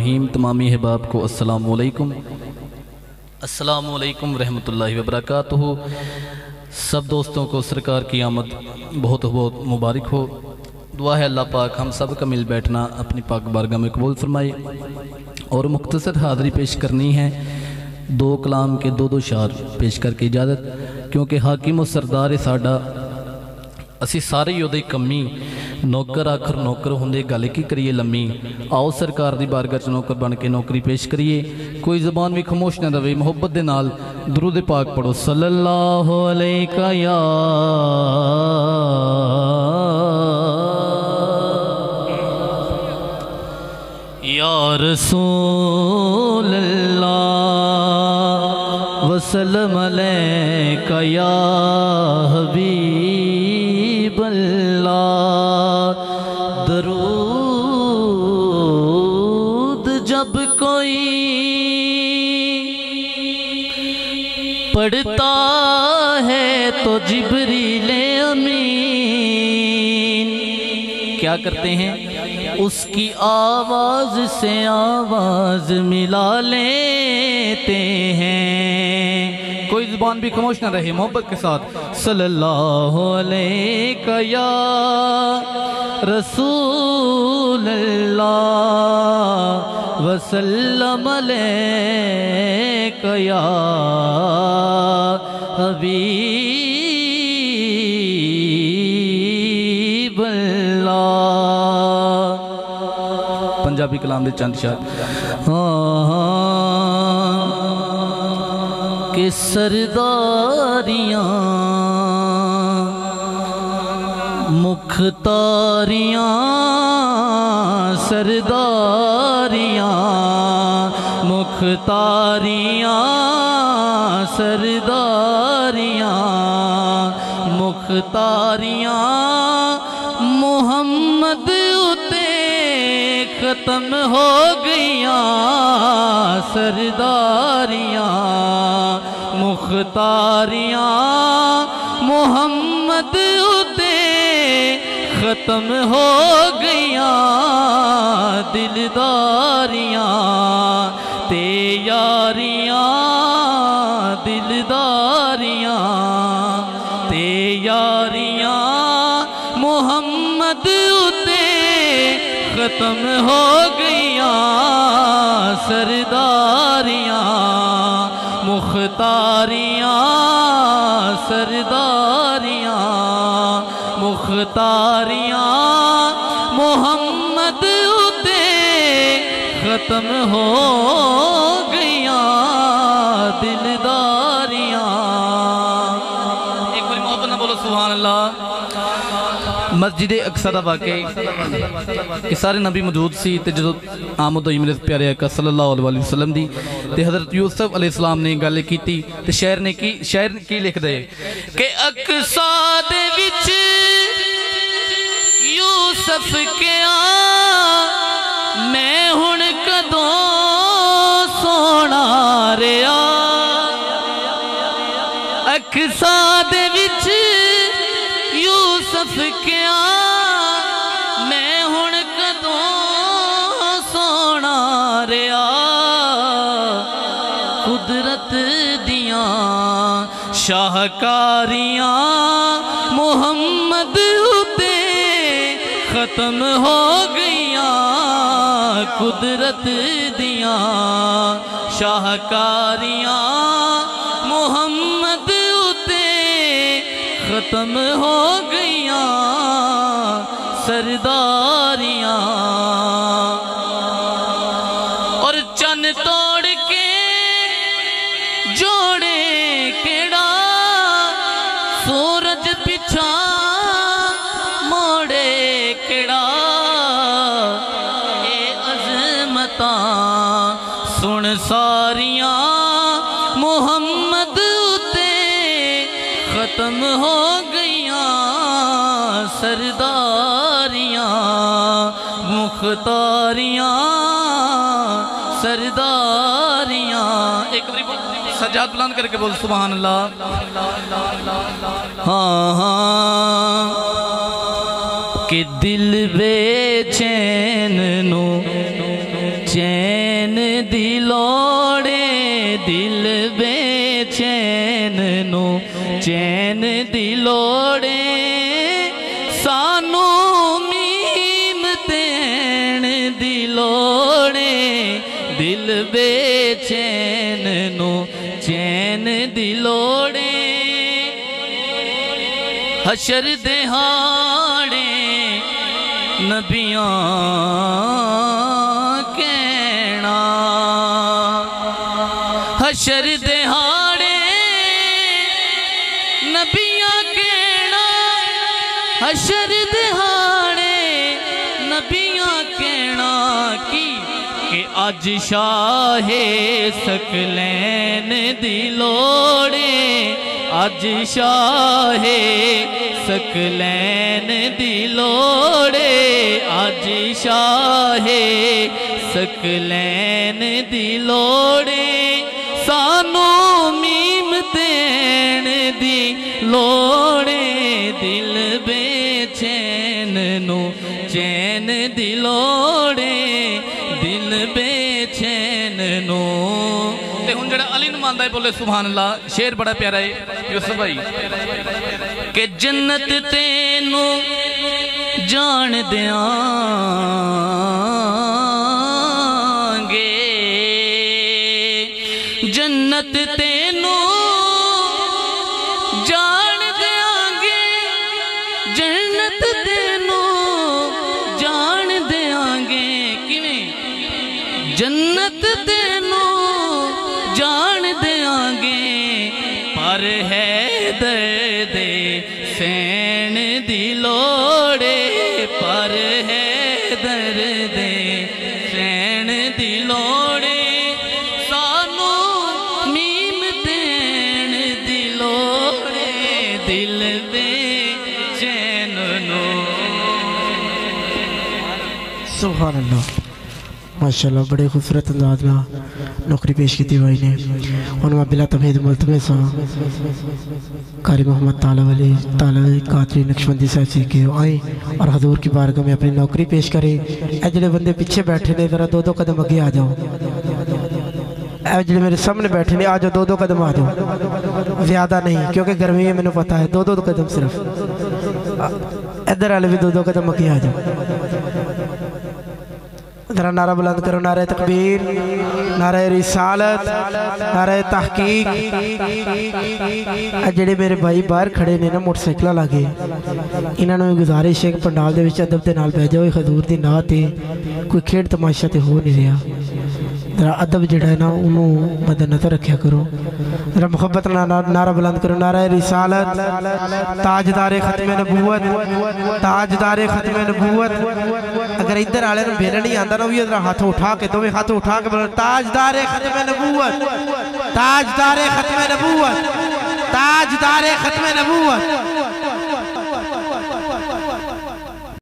الرحیم۔ تمامی احباب کو السلام علیکم ورحمۃ اللہ وبرکاتہ۔ سب دوستوں کو سرکار کی آمد بہت بہت مبارک ہو۔ دعا ہے اللہ پاک ہم سب کا مل بیٹھنا اپنی پاک بارگاہ میں قبول فرمائے۔ اور مختصر حاضری پیش کرنی ہے، دو کلام کے دو شعر پیش کر کے اجازت، کیونکہ حاکم و سردار ساڈا اسی سارے یودے کمی نوکر آخر نوکر ہوندے گل کی کریے لمی۔ آؤ سرکار دی بارگاہ چ نوکر بن کے نوکری پیش کریے۔ کوئی زبان بھی خاموش نہ رہے، محبت دے نال درود پاک پڑھو۔ صلی اللہ علیہ یا رسول اللہ وسلم علیکہ یا حبیب اللہ۔ درود جب کوئی پڑھتا ہے تو جبریل امین کیا کرتے ہیں؟ اس کی آواز سے آواز ملا لیتے ہیں۔ کوئی زبان بھی خاموش نہ رہے، محبت کے ساتھ صلی اللہ علیہ یا رسول اللہ وسلم علیہ یا حبیب اللہ۔ پنجابی کلام دے چند شعر کہ سرداریاں مختاریاں سرداریاں مختاریاں سرداریاں مختاریاں محمد ختم ہو گئیاں سرداریاں مختاریاں محمد اتے ختم ہو گئیاں دلداریاں تے یاریاں دلداریاں تے یاریاں محمد اتے ختم ہو گئیاں سرداریاں مختاریاں سرداریاں مختاریاں محمد اتے ختم ہو گئیاں دلداریاں۔ ایک باری محبت نہ بولو سبحان اللہ۔ مسجد اقصی دا واقعہ کہ سارے نبی موجود سی تے جدو آمد ہوئی میرے پیارے آقا صلی اللہ علیہ وسلم دی تے حضرت یوسف علیہ السلام نے گل کیتی تے شاعر کی لکھ دے کہ اقصی دے وچ یوسف کیا میں ہن کدوں سونا رہیا اقصی دے وچ یوسف کیا میں ہن کدوں سونا رہیا قدرت دیاں شاہکاریاں محمد اتے ختم ہو گئیاں قدرت دیاں شاہکاریاں محمد ختم ہو گئیاں سرداریاں اور چن توڑ کے جوڑے کیڑا سورج پچھا موڑے کیڑا اے عظمتاں سن ساریاں محمد ختم ہو گئیاں سرداریاں مختاریاں سرداریاں۔ ایک باری سجاد بلند کر کے بول سبحان اللہ۔ ہاں ہاں کہ دل بے چین نو چین دی لوڑے دل بے چین نو چین دی لوڑے سانو میم تین دی لوڑے دل بے چین نو چین دی لوڑے حشر دہاڑے نبیاں کہنا حشر دہاڑے نبیاں کہنا حشر دہاڑے نبیاں کہنا کی کہ اج شاہ سکلین دی لوڑے اج شاہ سکلین دی لوڑے اج شاہ سکلین دی لوڑے سانو میم تین دی لوڑے دل بے چین نو چین دی لوڑے دل بے چین نو تے ہن جڑا علی نماندہ ہے بولے سبحان اللہ شعر بڑا پیارا ہے یوسف بھائی کہ جنت تینو جان دیاں گے جنت تینو جان دیاں گے جنت تینو جان دیاں گے کیویں جنت تینو جان دیاں گے پر ہے درد سین دی لوڑے پر ہے درد سین دی لوڑے سانو میم تین دی لوڑے دل بے چین نو سبحان اللہ ماشاءاللہ بڑے خوبصورت انداز میں نوکری پیش کی تھی بھائی نے انہوں بلا تمہید ملتمس قاری محمد طالب قادری نقشبندی صاحب سے کہ آئیں اور حضور کی بارگاہ میں اپنی نوکری پیش کریں اے جڑے بندے پیچھے بیٹھے نے ذرا دو قدم آگے آ جاؤ اے جڑے میرے سامنے بیٹھے نے آ جاؤ دو قدم آ جاؤ زیادہ نہیں کیونکہ گرمی ہے میں نے پتا ہے دو قدم صرف ادھر والے بھی دو قدم آگے آ جاؤ ذرا نعرہ بلند کرو نعرہ تکبیر نعرہ رسالت نعرہ تحقیق جڑے میرے بھائی باہر کھڑے نے نا موٹر سائیکلہ لگے انہوں نے گزارش ہے کہ پنڈال دے وچ ادب دے نال بیٹھ جاؤ حضور دی نعت تے کوئی کھیڑ تماشا تے ہو نہیں رہا ذرا ادب جڑا ہے نا انہوں مد نظر رکھیا کرو ذرا محبت نعرہ بلند کرو نعرہ رسالت تاجدار ختم نبوت تاجدار ختم نبوت اگر ادھر آلے نو بھیلے نہیں آندہ نا وہ ادھر ہاتھ اٹھا کے دو ہاتھ اٹھا کے بولو تاجدار ختم نبوت تاجدار ختم نبوت تاجدار ختم نبوت